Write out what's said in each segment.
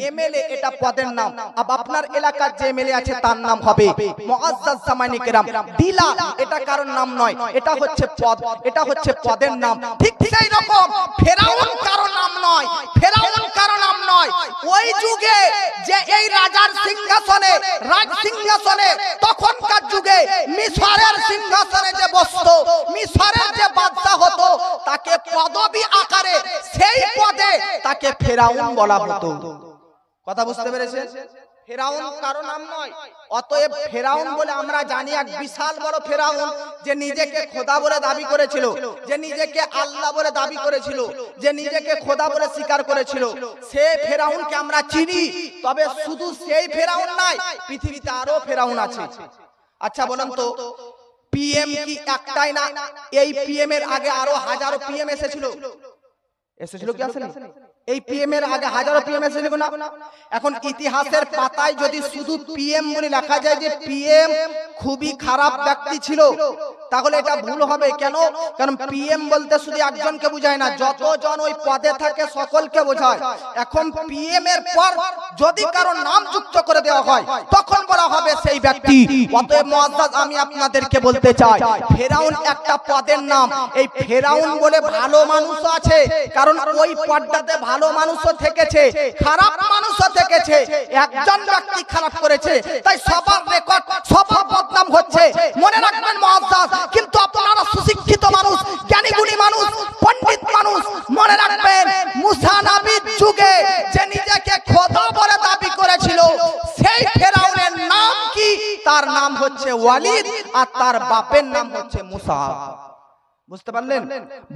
MLA এটা পদের নাম। अब আপনার এলাকার যে এমএলএ আছে তার নাম হবে মুআজ্জাজ জামানি কেরাম। দিলা এটা কারোর নাম নয়, এটা হচ্ছে পদ, এটা হচ্ছে পদের নাম। ঠিক সেই রকম ফেরাউন কারোর নাম নয়, ফেরাউন কারোর নাম নয়। ওই যুগে যে এই রাজার সিংহাসনে, রাজ সিংহাসনে, তখনকার যুগে মিশরের সিংহাসনে যে বসতো, মিশরের যে বাদশা হতো, তাকে পদবী আকারে সেই পদে তাকে ফেরাউন বলা হতো। কথা বুঝতে পেরেছেন? ফেরাউন কারো নাম নয়। অতএব ফেরাউন বলে আমরা জানি এক বিশাল বড় ফেরাউন, যে নিজেকে খোদা বলে দাবি করেছিল, যে নিজেকে আল্লাহ বলে দাবি করেছিল, যে নিজেকে খোদা বলে স্বীকার করেছিল, সে ফেরাউনকে আমরা চিনি। তবে শুধু সেই ফেরাউন নাই, পৃথিবীতে আরো ফেরাউন আছে। আচ্ছা বলেন তো, পিএম কি একটাই না? এই পিএম এর আগে আরো হাজারো পিএম এসেছিল, এসেছিল কি আসেনি? এই পিএম এর আগে হাজারো পিএম এসেছিল না? এখন ইতিহাসের পাতায় যদি শুধু পিএম বলে লেখা যায় যে পিএম খুবই খারাপ ব্যক্তি ছিল, তাহলে এটা ভুল হবে। কেন? কারণ পিএম বলতে শুধু একজনকে বোঝায় না, যতজন ওই পদে থাকে সকলকে বোঝায়। এখন পিএম এর পর যদি কারো নাম যুক্ত করে দেওয়া হয়, তখন বলা হবে সেই ব্যক্তি। অতএব মুআজ্জাজ আমি আপনাদেরকে বলতে চাই, ফেরাউন একটা পদের নাম। এই ফেরাউন বলে ভালো মানুষও আছে, কারণ ওই পদটাতে ভালো মানুষও থেকেছে, খারাপ মানুষও থেকেছে। একজন ব্যক্তি খারাপ করেছে, তাই সবার রেকর্ড, সবার বদনাম হচ্ছে। মনে রাখবেন মুআজ্জাজ, কিন্তু আপনারা সুশিক্ষিত মানুষ, জ্ঞানী গুণী মানুষ, পণ্ডিত মানুষ, মনে রাখবেন মুসা নবীর যুগে যে নিজেকে খোদা বলে দাবি করেছিল, সেই ফেরাউনের নাম কি? তার নাম হচ্ছে ওয়ালিদ, আর তার বাপের নাম হচ্ছে মুসা। বুঝতে পারলেন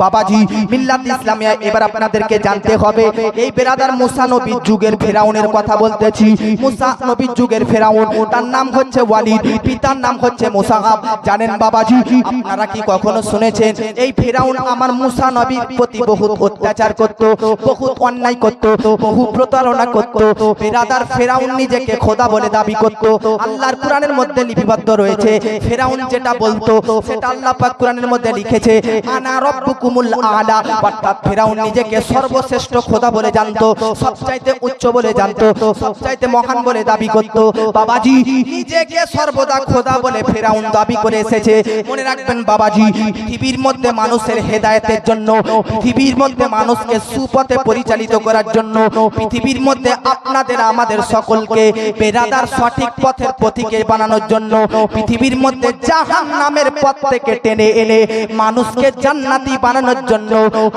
বাবাজি? মিল্লাত ইসলামিয়া এবার আপনাদেরকে জানতে হবে। এই বেরাদার মুসা নবীর যুগের ফেরাউনের কথা বলতেছি। মুসা নবীর যুগের ফেরাউন, তার নাম হচ্ছে ওয়ালিদ, পিতার নাম হচ্ছে মুসাহাব। জানেন বাবাজি, আপনারা কি কখনো শুনেছেন এই ফেরাউন আমার মুসা নবীর প্রতি বহুত অত্যাচার করত, বহুত অন্যায় করত, বহু প্রতারণা করত। বেরাদার ফেরাউন নিজেকে খোদা বলে দাবি করত। আল্লাহর কোরআনের মধ্যে লিপিবদ্ধ রয়েছে, ফেরাউন যেটা বলতো সেটা আল্লাহ পাক কোরআনের মধ্যে লিখেছে, আনা রাব্বুকুমুল আলা। অর্থাৎ ফেরাউন নিজেকে সর্বশ্রেষ্ঠ খোদা বলে জানতো, সবচাইতে উচ্চ বলে জানতো, সবচাইতে মহান বলে দাবি করত। বাবাজি, নিজেকে সর্বদা খোদা বলে ফেরাউন দাবি করে এসেছে। মনে রাখবেন বাবাজি, পৃথিবীর মধ্যে মানুষের হেদায়েতের জন্য, পৃথিবীর মধ্যে মানুষকে সুপথে পরিচালিত করার জন্য, পৃথিবীর মধ্যে আপনাদের আমাদের সকলকে বেরাদার সঠিক পথের পথিকে বানানোর জন্য, পৃথিবীর মধ্যে জাহান্নামের পথ থেকে টেনে এনে মানুষ জান্নাতি বানানোর জন্য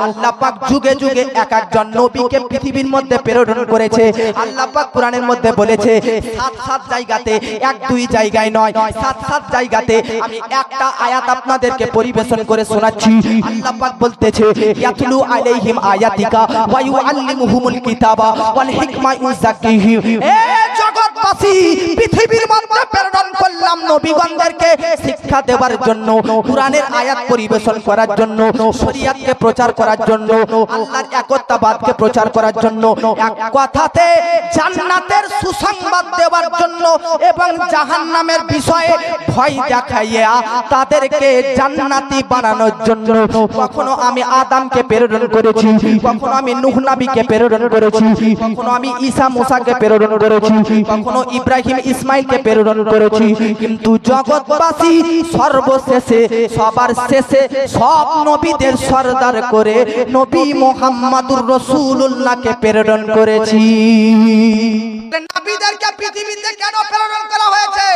আল্লাহ পাক যুগে যুগে এক একজন নবীকে পৃথিবীর মধ্যে প্রেরণ করেছে। আল্লাহ পাক কোরআনের মধ্যে বলেছে, সাত সাত জায়গাতে, এক দুই জায়গায় নয়, সাত সাত জায়গাতে। আমি একটা আয়াত আপনাদেরকে পরিবেশন করে শোনাচ্ছি। আল্লাহ পাক বলতেছে, ইয়াতলু আলাইহিম আয়াতিকা ওয়া ইউআল্লিমুহুমুল কিতাবা ওয়াল হিকমা ইউযাক্কিহিম। এ জগৎবাসী, পৃথিবীর মধ্যে প্রেরণ করলাম নবীগণদেরকে শিক্ষা দেওয়ার জন্য, কোরআনের আয়াত পরিবেশন করার জন্য, শরীয়তকে প্রচার করার জন্য, আল্লাহর একত্ববাদকে প্রচার করার জন্য, এক কথাতে জান্নাতের সুসংবাদ দেওয়ার জন্য এবং জাহান্নামের বিষয়ে ভয় দেখাইয়া তাদেরকে জান্নাতি বানানোর জন্য। কখনো আমি আদমকে প্রেরণ করেছি, কখনো আমি নূহ নবীকে প্রেরণ করেছি, কখনো আমি ঈসা মুসাকে প্রেরণ করেছি, কখনো ইব্রাহিম ইসমাইলকে প্রেরণ করেছি। কিন্তু জগৎবাসী সর্বশেষে, সবার শেষে, সব নবীদের সরদার করে নবী মুহাম্মদুর রাসূলুল্লাহকে প্রেরণ করেছি। নবীদেরকে পৃথিবীতে কেন প্রেরণ করা হয়েছে?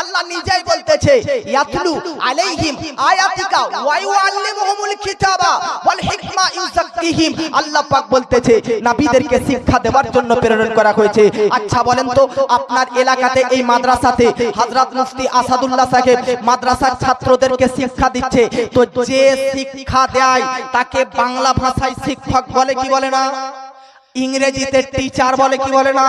আল্লাহ নিজেই বলতেছে, ইয়াতলু আলাইহিম আয়াতিকা ওয়া ইউআল্লিমুহুমুল কিতাবা ওয়াল হিকমা ইউযাক্কিহিম। আল্লাহ পাক বলতেছে নবীদেরকে শিক্ষা দেওয়ার জন্য প্রেরণ করা হয়েছে। আচ্ছা বলেন তো, আপনার এলাকাতে এই মাদ্রাসাতে হযরত মুফতি আসাদুল্লাহ সাহেব মাদ্রাসার ছাত্রদেরকে শিক্ষা দিচ্ছে, তো যে শিক্ষা দেয় তাকে বাংলা ভাষায় শিক্ষক বলে কি বলে না? ইংরেজিতে টিচার বলে কি বলে না?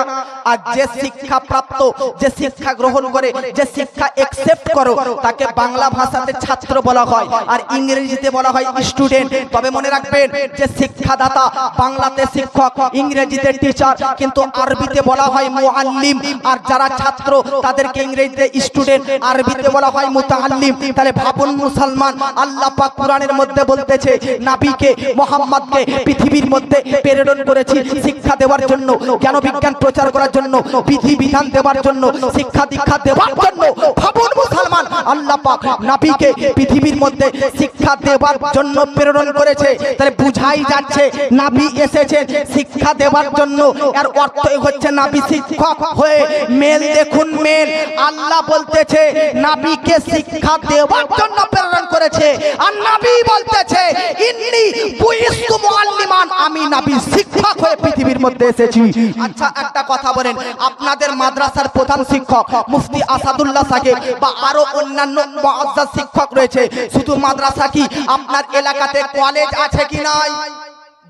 আর যে শিক্ষা প্রাপ্ত, যে শিক্ষা গ্রহণ করে, যে শিক্ষা একসেপ্ট করো, তাকে বাংলা ভাষাতে ছাত্র বলা হয়, আর ইংরেজিতে বলা হয় স্টুডেন্ট। তবে মনে রাখবেন, যে শিক্ষাদাতা বাংলাতে শিক্ষক, ইংরেজিতে টিচার, কিন্তু আরবিতে বলা হয় মুআল্লিম। আর যারা ছাত্র তাদেরকে ইংরেজিতে স্টুডেন্ট, আরবিতে বলা হয় মুতাআল্লিম। তাহলে ভাবুন মুসলমান, আল্লাহ পাক কোরআনের মধ্যে বলতেছে নবীকে, মুহাম্মদকে পৃথিবীর মধ্যে প্রেরণ করেছি শিক্ষা দেওয়ার জন্য, জ্ঞান বিজ্ঞান প্রচার করার জন্য, বিধি বিধান দেওয়ার জন্য, শিক্ষা দীক্ষা দেওয়ার জন্য। ভাবুন মুসলমান, আল্লাহ পাক নবীকে পৃথিবীর মধ্যে শিক্ষা দেওয়ার জন্য প্রেরণ করেছে। তাহলে বুঝাই যাচ্ছে নবী এসেছেন শিক্ষা দেওয়ার জন্য। এর অর্থই হচ্ছে নবী শিক্ষক হয়ে মেল দেখুন মেল। আল্লাহ বলতেছে নবীকে শিক্ষা দেওয়ার জন্য প্রেরণ করেছে, আর নবী বলতেছে ইন্নী বুইস্তু মুআল্লিমান, আমি নবী শিক্ষক হয়ে পৃথিবীর মধ্যে এসেছি। আচ্ছা একটা কথা বলেন, আপনাদের মাদ্রাসার প্রধান শিক্ষক মুফতি আসাদুল্লাহ সাহেব বা আরো অন্যান্য মুআজ্জাজ শিক্ষক রয়েছে, শুধু মাদ্রাসা কি আপনার এলাকাতে কলেজ আছে কি নাই?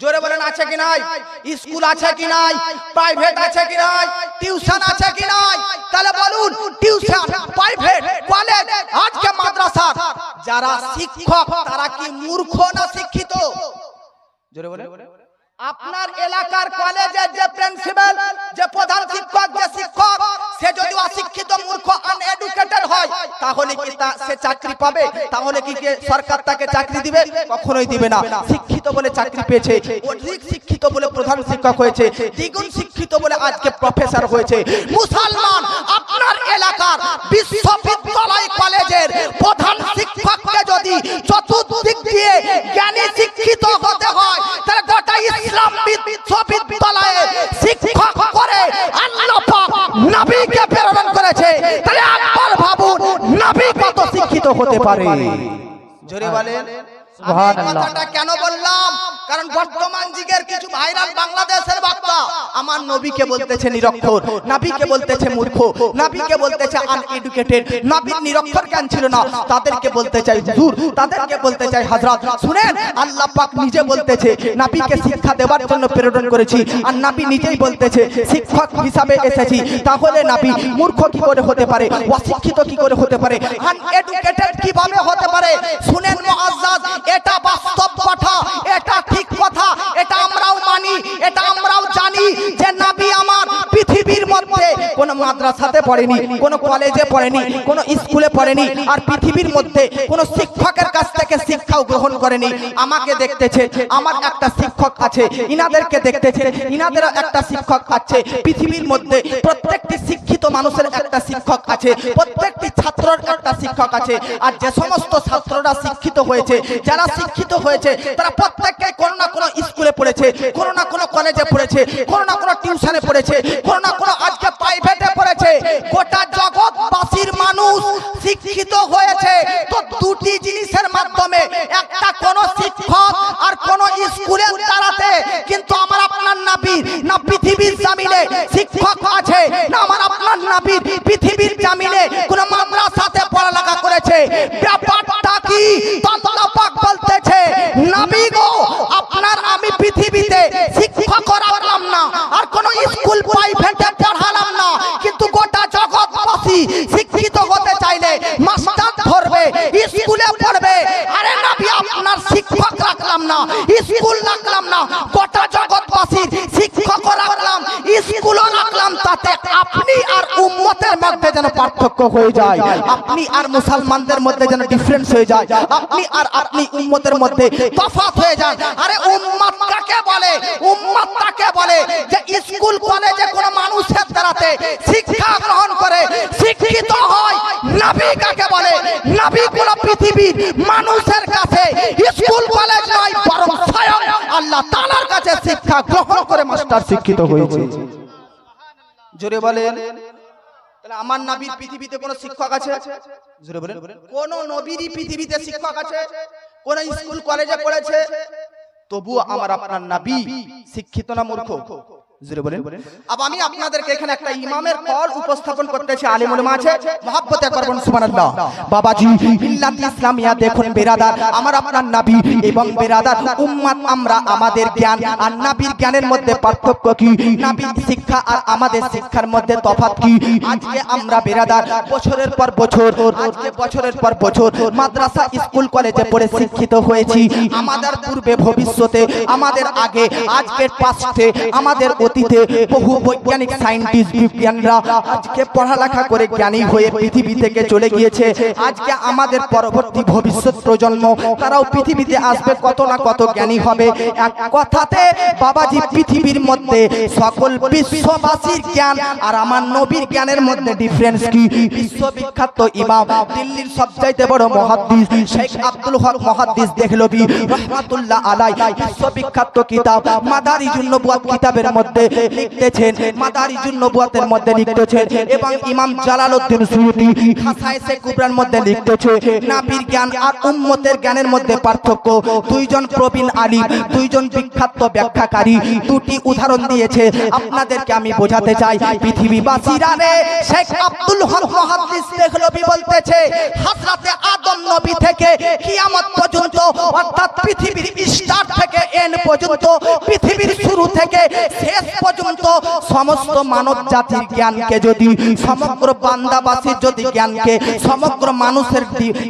জোরে বলেন আছে কি নাই? স্কুল আছে কি নাই? প্রাইভেট আছে কি নাই? টিউশন আছে কি নাই? তাহলে বলুন টিউশন, প্রাইভেট, কলেজ, আজকে মাদ্রাসা যারা শিক্ষক তারা কি মূর্খ না শিক্ষিত? জোরে বলেন। আপনার এলাকার কলেজের যে প্রিন্সিপাল, যে প্রধান শিক্ষক, যে শিক্ষক, সে যদি অশিক্ষিত মূর্খ আনএডুকেটেড হয় তাহলে কি সে চাকরি পাবে? তাহলে কি সরকার তাকে চাকরি দিবে? কখনোই দিবে না। শিক্ষিত বলে চাকরি পেয়েছে, অধিক শিক্ষিত বলে প্রধান শিক্ষক হয়েছে, দ্বিগুণ শিক্ষিত বলে আজকে প্রফেসর হয়েছে। মুসলমান, আপনার এলাকার বিশ্ববিদ্যালয় কলেজের প্রধান শিক্ষককে যদি চতুর্দিক দিয়ে জ্ঞানী শিক্ষিত হতে হয়, তাহলে গোটা ইসলাম বিশ্ববিদ্যালয়ে শিক্ষক করে আল্লাহ পাক নবীকে প্রেরণ করেছে। তাহলে একবার ভাবুন নবী কত শিক্ষিত হতে পারে। জোরে বলেন সুবহানাল্লাহ। কথাটা কেন বললাম? কারণ বর্তমান যুগের কিছু ভাইরাল বাংলাদেশের বক্তা আমার নবীকে বলতেছে নিরক্ষর, নবীকে বলতেছে মূর্খ, নবীকে বলতেছে আনএডুকেটেড, নবীর নিরক্ষর জ্ঞান ছিল না, তাদেরকে বলতে চাই হুজুর, তাদেরকে বলতে চাই হযরত। শুনেন, আল্লাহ পাক নিজে বলতেছে নবীকে শিক্ষা দেওয়ার জন্য প্রেরণ করেছি, আর নবী নিজেই বলতেছে শিক্ষক হিসাবে এসেছি। তাহলে নবী মূর্খ কি করে হতে পারে? অশিক্ষিত কি করে হতে পারে? আনএডুকেটেড কিভাবে হতে পারে? শুনেন মুআজ্জাজ, এটা বাস্তব কথা, এটা ঠিক কথা, এটা আমরাও মানি, এটা আমরাও জানি যে নবী আমার পৃথিবীর মধ্যে কোন মাদ্রাসাতে পড়েনি, কোন কলেজে পড়েনি, কোন স্কুলে পড়েনি, আর পৃথিবীর মধ্যে কোন শিক্ষকের কাছ থেকে শিক্ষাও গ্রহণ করেনি। আমাকে দেখতেছে, আমার একটা শিক্ষক আছে, ইনাদেরকে দেখতেছে, ইনাদেরও একটা শিক্ষক আছে। পৃথিবীর মধ্যে প্রত্যেকটি শিক্ষিত মানুষের একটা শিক্ষক আছে, প্রত্যেকটি ছাত্রের একটা শিক্ষক আছে। আর যে সমস্ত ছাত্ররা শিক্ষিত হয়েছে, যারা শিক্ষিত হয়েছে, তারা প্রত্যেককে কোনো না কোনো স্কুলে পড়েছে, কোনো না কোনো কলেজে পড়েছে, কোনো না কোনো টিউশনে পড়েছে, কোনো না কোনো আজকে প্রাইভেটে পড়েছে। গোটা জগৎবাসীর মানুষ শিক্ষিত হয়েছে তো দুটি জিনিসের মাধ্যমে, একটা কোন শিক্ষক আর কোন স্কুলের দ্বারাতে। কিন্তু আমার আপনার নবী না পৃথিবীর জামিনে শিক্ষক আছে, না আমার আপনার নবী পৃথিবীর জামিনে কোন মাদ্রাসাতে পড়ালেখা করেছে। ব্যাপারটা কি? আল্লাহ পাক বলতেছে নবী গো, আপনার আমি পৃথিবীতে শিক্ষক রাখলাম না, আর কোন স্কুল প্রাইভেটে পড়ালাম না, কিন্তু গোটা জগৎবাসী শিক্ষিত হতে চাইলে মাস্টার ধরবে, স্কুলে পড়বে। আরে নবী আপনার শিক্ষক রাখলাম না, স্কুল রাখলাম না, গোটা জগৎবাসীর শিক্ষক রাখলাম, স্কুলও রাখলাম, তাতে আপনি আর উম্মতের মধ্যে যেন পার্থক্য হয়ে যায়, আপনি আর মুসলমানদের মধ্যে যেন ডিফারেন্স হয়ে যায়, আপনি আর আপনি উম্মতের মধ্যে তফাৎ হয়ে যায়। আরে উম্মত কাকে বলে? উম্মত তাকে বলে যে স্কুল কলেজে কোন মানুষের দ্বারাতে শিক্ষা গ্রহণ করে শিক্ষিত হয়। নবী কাকে বলে? নবী কোন পৃথিবীর মানুষের কাছে স্কুল কলেজ নয়, বরং স্বয়ং আল্লাহ তাআলার কাছে শিক্ষা গ্রহণ করে মাস্টার শিক্ষিত হয়েছে। জোরে বলেন। তাহলে আমার নবীর পৃথিবীতে কোন শিক্ষক আছে? জোরে বলেন। কোন নবীরই পৃথিবীতে শিক্ষক আছে? কোন স্কুল কলেজে পড়েছে? তবুও আমার আপনার নবী শিক্ষিত না মূর্খ? জোরে বলেন। अब আমি আপনাদেরকে এখানে একটা ইমামের কল উপস্থাপন করতেছি, আলিম উলামা আছে, মহব্বতে করবেন সুবহানাল্লাহ। বাবাজি মিল্লাত ইসলামিয়া দেখুন বেরাদার, আমার আপনার নবী এবং বেরাদার উম্মত আমরা, আমাদের জ্ঞান আর নবীর জ্ঞানের মধ্যে পার্থক্য কি? নবীর শিক্ষা আর আমাদের শিক্ষার মধ্যে তফাৎ কি? আজকে আমরা বেরাদার বছরের পর বছর, আজকে বছরের পর বছর মাদ্রাসা স্কুল কলেজে পড়ে শিক্ষিত হয়েছি। আমাদের পূর্বে ভবিষ্যতে, আমাদের আগে, আজকের পাস্টে, আমাদের অতীতে বহু বৈজ্ঞানিক সায়েন্টিস্ট বিজ্ঞানীরা আজকে পড়ালেখা করে জ্ঞানী হয়ে পৃথিবী থেকে চলে গিয়েছে। আজকে আমাদের পরবর্তী ভবিষ্যৎ প্রজন্ম তারাও পৃথিবীতে আসবে, কত না কত জ্ঞানী হবে। এক কথাতে বাবাজি পৃথিবীর মধ্যে সকল বিশ্ববাসীর জ্ঞান আর আমার নবীর জ্ঞানের মধ্যে ডিফারেন্স কি? বিশ্ববিখ্যাত ইমাম, দিল্লির সবচাইতে বড় মুহাদ্দিস শেখ আব্দুল হক মুহাদ্দিস দেহলভী রাহমাতুল্লাহ আলাইহি বিশ্ববিখ্যাত কিতাব মাদারিজুন নবুয়াত কিতাবের মধ্যে লিখতেছেন, মাদারিজুন নবুয়াতের মধ্যে লিখতেছেন, এবং ইমাম জালালউদ্দিন সুয়ুতি খাসায়েসে কুবরার মধ্যে লিখতেছে নবীর জ্ঞান আর উম্মতের জ্ঞানের মধ্যে পার্থক্য। দুইজন প্রবীণ আলিম, দুইজন বিখ্যাত ব্যাখ্যাকারী দুটি উদাহরণ দিয়েছে, আপনাদেরকে আমি বোঝাতে চাই। পৃথিবীবাসীরা রে শেখ আব্দুল হক মুহাদ্দিস দেহলভী বলতেছে হযরতে আদম নবী থেকে কিয়ামত পর্যন্ত, অর্থাৎ পৃথিবীর স্টার্ট থেকে এন্ড পর্যন্ত, পৃথিবীর শুরু থেকে শেষ পর্যন্ত সমস্ত মানব জাতির জ্ঞানকে যদি, সমগ্র বান্দাবাসীর যদি জ্ঞানকে, সমগ্র মানুষের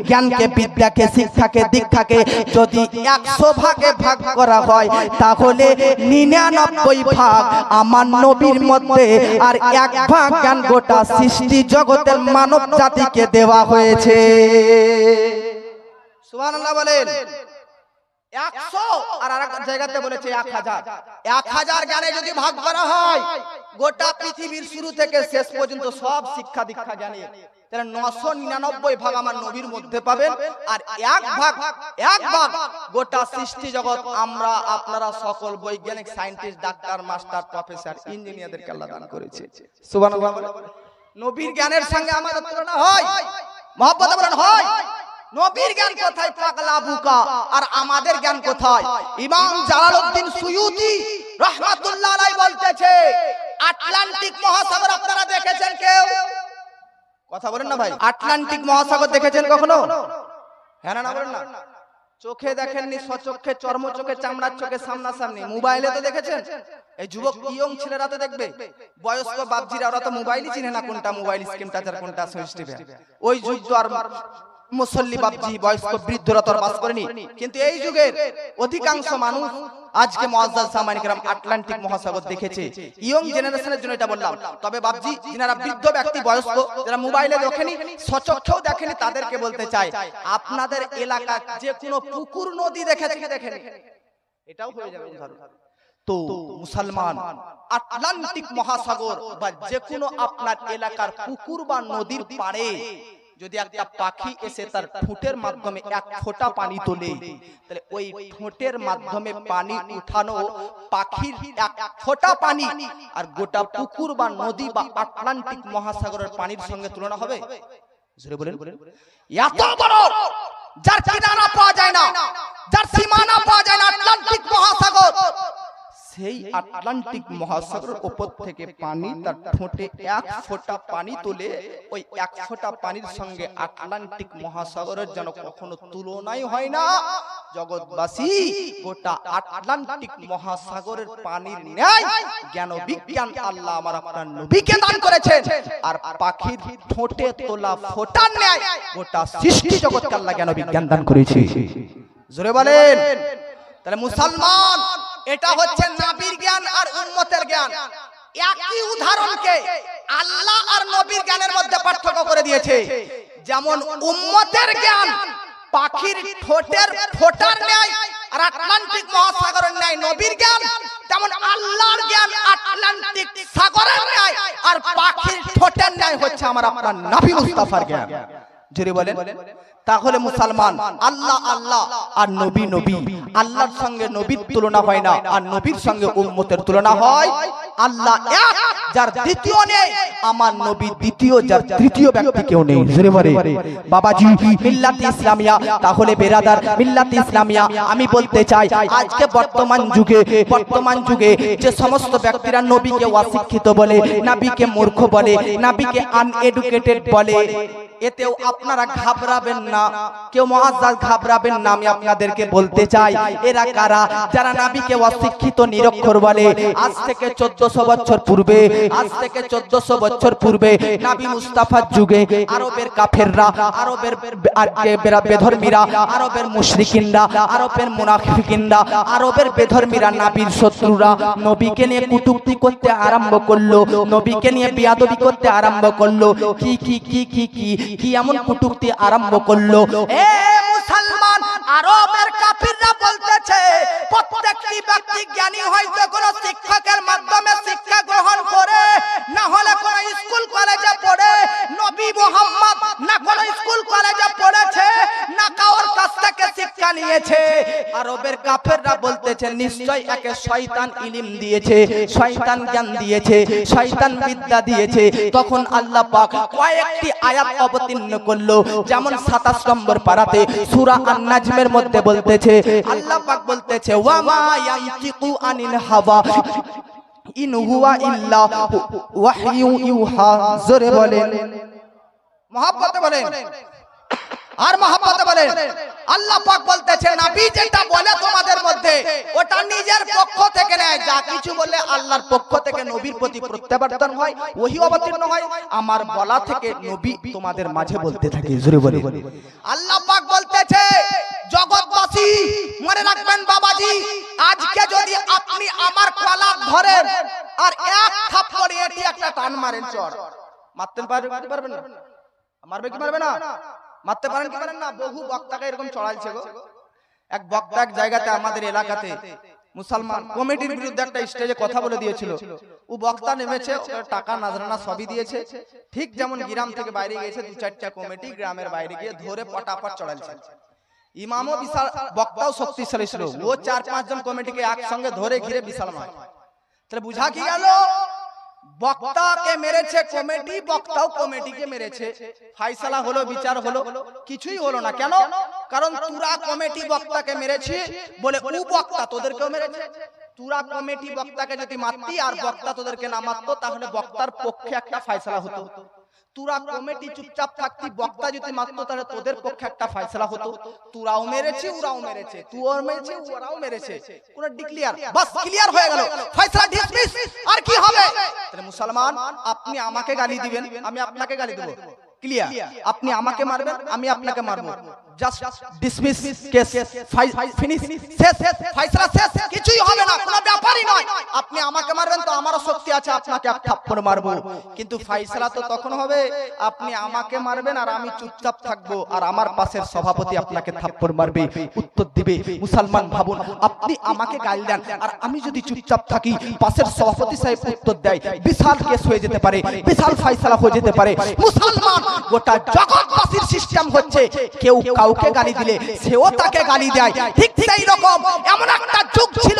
জ্ঞানকে, বিদ্যাকে, শিক্ষাকে, দীক্ষাকে যদি 100 ভাগে ভাগ করা হয় তাহলে 99 ভাগ আমার নবীর মধ্যে আর 1 ভাগ জ্ঞান গোটা সৃষ্টি জগতের মানব জাতিকে দেওয়া হয়েছে। সুবহানাল্লাহ বলেন। 100 আর আরেক জায়গাতে বলেছে 1000। 1000 জ্ঞানে যদি ভাগ করা হয় গোটা পৃথিবীর শুরু থেকে শেষ পর্যন্ত সব শিক্ষা দীক্ষা জ্ঞানে, তাহলে 999 ভাগ আমার নবীর মধ্যে পাবেন, আর 1 ভাগ গোটা সৃষ্টি জগৎ আমরা আপনারা সকল বৈজ্ঞানিক সায়েন্টিস্ট, ডাক্তার, মাস্টার, প্রফেসর, ইঞ্জিনিয়ারদেরকে আল্লাহ দান করেছে। সুবহানাল্লাহ। নবীর জ্ঞানের সঙ্গে আমাদের তুলনা হয়? মহব্বত বলেন হয়? নবীর জ্ঞান কোথায় পাগলা বুকা, আর আমাদের জ্ঞান কোথায়? ইমাম জালালউদ্দিন সুয়ুতি রাহমাতুল্লাহ আলাইহি বলতেছে আটলান্টিক মহাসাগর আপনারা দেখেছেন কেউ? কথা বলেন না ভাই। আটলান্টিক মহাসাগর দেখেছেন কখনো? হ্যাঁ না বলেন না। চোখে দেখেননি, সচক্ষে, চর্মচোখে, চামড়ার চোখে, সামনাসামনি। মোবাইলে তো দেখেছেন। এই যুবক ইয়ং ছেলেরা তো দেখবে, বয়স্ক বাপজিরা ওরা তো মোবাইলই চিনে না, কোনটা মোবাইল স্ক্রিন টাচ আর কোনটা সুইচ টিপে। ওই যুগ তো আর মুসল্লি বাপজি বয়স্ক বৃদ্ধরা তো আর বাস করেনি, কিন্তু এই যুগের অধিকাংশ মানুষ আজকে মুআজ্জাজ সামাইন کرام আটলান্টিক মহাসাগর দেখেছে। ইয়ং জেনারেশনের জন্য এটা বললাম। তবে বাপজি যারা বৃদ্ধ ব্যক্তি, বয়স্ক, যারা মোবাইলে দেখেনি, সচক্ষেও দেখেনি, তাদেরকে বলতে চাই আপনাদের এলাকা যে কোনো পুকুর নদী দেখেছে কি দেখেনি? এটাও হয়ে যাবে উদাহরণ। তো মুসলমান আটলান্টিক মহাসাগর বা যে কোনো আপনার এলাকার পুকুর বা নদীর পাড়ে যদি একটা পাখি এসে তার ঠোঁটের মাধ্যমে 1 ফোঁটা পানি তোলে, তাহলে ওই ঠোঁটের মাধ্যমে পানি উঠানো পাখির 1 ফোঁটা পানি আর গোটা পুকুর বা নদী বা আটলান্টিক মহাসাগরের পানির সঙ্গে তুলনা হবে? জোরে বলেন। এত বড়, যার কিনারা পাওয়া যায় না, যার সীমানা পাওয়া যায় না, আটলান্টিক মহাসাগর, সেই আটলান্টিক মহাসাগরের উপর থেকে পানি তার ঠোঁটে 1 ফোঁটা পানি তোলে, ওই 1 ফোঁটা পানির সঙ্গে আটলান্টিক মহাসাগরের যেন কখনো তুলনাই হয় না। জগৎবাসী গোটা আটলান্টিক মহাসাগরের পানির ন্যায় জ্ঞান ও বিজ্ঞান আল্লাহ আমার আপনার নবীকে দান করেছেন, আর পাখির ঠোঁটে তোলা ফোঁটার ন্যায় গোটা সৃষ্টি জগৎকে আল্লাহ জ্ঞান ও বিজ্ঞান দান করেছে। জোরে বলেন। তাহলে মুসলমান, এটা হচ্ছে নবীর জ্ঞান আর উম্মতের জ্ঞান। একই উদাহরণকে আল্লাহ আর নবীর জ্ঞানের মধ্যে পার্থক্য করে দিয়েছে। যেমন উম্মতের জ্ঞান পাখির ঠোঁটের ফোঁটার ন্যায় আর আটলান্টিক মহাসাগরের ন্যায় নবীর জ্ঞান, তেমন আল্লাহর জ্ঞান আটলান্টিক সাগরের ন্যায় আর পাখির ঠোঁটের ন্যায় হচ্ছে আমার আপনার নবী মুস্তাফার জ্ঞান। জোরে বলেন। তাহলে মুসলমান, আল্লাহ আল্লাহ আর নবী নবী, আল্লাহর সঙ্গে নবীর তুলনা হয় না, আর নবীর সঙ্গে উম্মতের তুলনা হয়। আল্লাহ এক, যার দ্বিতীয় নেই, আমার নবী দ্বিতীয়, যার তৃতীয় ব্যক্তি কেউ নেই। জোরে বলে বাবাজি মিল্লাত ইসলামিয়া। তাহলে বেরাদার মিল্লাত ইসলামিয়া, আমি বলতে চাই আজকে বর্তমান যুগে যে সমস্ত ব্যক্তিরা নবীকে অশিক্ষিত বলে, নবীকে মূর্খ বলে, নবীকে আনএডুকেটেড বলে, এতেও আপনারা ঘাবড়াবেন না, কেউ মুআজ্জাজ ঘাবড়াবেন না। আমি আপনাদেরকে বলতে চাই এরা কারা, যারা নবীকে অশিক্ষিত নিরক্ষর বলে। আজ থেকে 1400 বছর পূর্বে, আজ থেকে 1400 বছর পূর্বে নবী মুস্তাফার যুগে আরবের কাফেররা, আরবের বেধর্মীরা, আরবের মুশরিকিনরা, আরবের মুনাফিকিনরা, আরবের বেধর্মীরা, নবীর শত্রুরা নবীকে নিয়ে কটূক্তি করতে আরম্ভ করলো, নবীকে নিয়ে বেয়াদবি করতে আরম্ভ করলো। কি কি কি কি কি কি এমন কটূক্তি আরম্ভ করলো। এ মুসলমান, আরবের কাফিররা বলতেছে প্রত্যেকটি ব্যক্তি জ্ঞানী হয়তো কোন শিক্ষকের মাধ্যমে শিক্ষা গ্রহণ করে, না হলে কোন স্কুল কলেজে পড়ে। নবী মুহাম্মদ না কোন স্কুল কলেজে পড়েছে, না কারোর কাছ থেকে শিক্ষা নিয়েছে। আরবের কাফেররা বলতেছে নিশ্চয় একে শয়তান ইলম দিয়েছে, শয়তান জ্ঞান দিয়েছে, শয়তান বিদ্যা দিয়েছে। তখন আল্লাহ পাক কয়েকটি আয়াত অবতীর্ণ করলো, যেমন 27 নম্বর পারাতে সূরা আন-নাজমের মধ্যে বলতেছে, আল্লাহ পাক বলতেছে ওয়া মা ইয়ানতিকু আনিল হাওয়া ইন হুয়া ইল্লা ওয়াহয়ু ইউহা। জোরে বলেন, মহব্বতে বলেন, আর মহব্বতে বলেন। আল্লাহ পাক বলতেছে নবী যেটা বলে তোমাদের মধ্যে ওটা নিজের পক্ষ থেকে নেয়। যা কিছু বলে আল্লাহর পক্ষ থেকে নবীর প্রতি প্রত্যাবর্তন হয়, ওহী অবতীর্ণ হয়। আমার বলা থেকে নবী তোমাদের মাঝে বলতে থাকে। জোরে বলেন। আল্লাহ পাক বলতেছে জগৎবাসী মনে রাখবেন বাবাজি, আজকে যদি আপনি আমার কলা ধরেন আর এক থাপ্পড়ে এটি একটা টান মারেন, চড় মারতে পারবেন না? মারবে কি মারবে না? মারতে পারেন কি পারেন না? বহু বক্তাকে এরকম চড়াইছে গো। এক বক্তা এক জায়গাতে আমাদের এলাকাতে মুসলমান কমিটির বিরুদ্ধে একটা স্টেজে কথা বলে দিয়েছিল। ও বক্তা নেমেছে, টাকা নাজরানা সবই দিয়েছে। ঠিক যেমন গ্রাম থেকে বাইরে গিয়েছে, 2-4টা কমিটি গ্রামের বাইরে গিয়ে ধরে পটাপট চড়াইছে। ইমামও বিশাল, বক্তাও শক্তিশালী ছিল। ও 4-5 জন কমিটিকে একসঙ্গে ধরে ঘিরে বিশাল মার। তাহলে বুঝা কি গেল? বক্তাকে মেরেছে কমিটি, বক্তাও কমিটিকে মেরেছে। ফাইসালা হলো, বিচার হলো, কিছুই হলো না। কেন? কারণ তুরা কমিটি বক্তাকে মেরেছে বলে ও বক্তা তোদেরকেও মেরেছে। তুরা কমিটি বক্তাকে যদি মারতি আর বক্তা তোদেরকে না মারতো, তাহলে বক্তার পক্ষে একটা ফাইসালা হতো। তুরা কমিটি চুপচাপ থাকতি, বক্তা যদি মারতো তাহলে তোদের পক্ষে একটা ফাইসালা হতো। তুরাও মেরেছে, ওরাও মেরেছে, তুইও মেরেছে, ওরাও মেরেছে। পুরো ডিক্লিয়ার, বাস ক্লিয়ার হয়ে গেল, ফাইসালা ডিসমিস। আর কি হবে? তাহলে মুসলমান, আপনি আমাকে গালি দিবেন, আমি আপনাকে গালি দেব, ক্লিয়ার। আপনি আমাকে মারবেন, আমি আপনাকে মারবো, জাস্ট ডিসমিস, কেস ফিনিশ, শেষ, ফাইসালা শেষ, কিছুই হবে না, কোনো ব্যাপারই নয়। আপনি আমাকে মারবেন তো আমারও শক্তি আছে আপনাকে এক থাপ্পড় মারবো, কিন্তু ফাইসালা তো তখন হবে আপনি আমাকে মারবেন আর আমি চুপচাপ থাকবো, আর আমার পাশের সভাপতি আপনাকে থাপ্পড় মারবে, উত্তর দিবে। মুসলমান ভাবুন, আপনি আমাকে গালি দেন আর আমি যদি চুপচাপ থাকি, পাশের সভাপতি সাহেব উত্তর দেয়, বিশাল কেস হয়ে যেতে পারে, বিশাল ফাইসালা হয়ে যেতে পারে। মুসলমান, গোটা জগৎবাসীর সিস্টেম হচ্ছে কেউ কাউকে গালি দিলে সেও তাকে গালি দেয়। ঠিক সেই রকম এমন একটা যুগ ছিল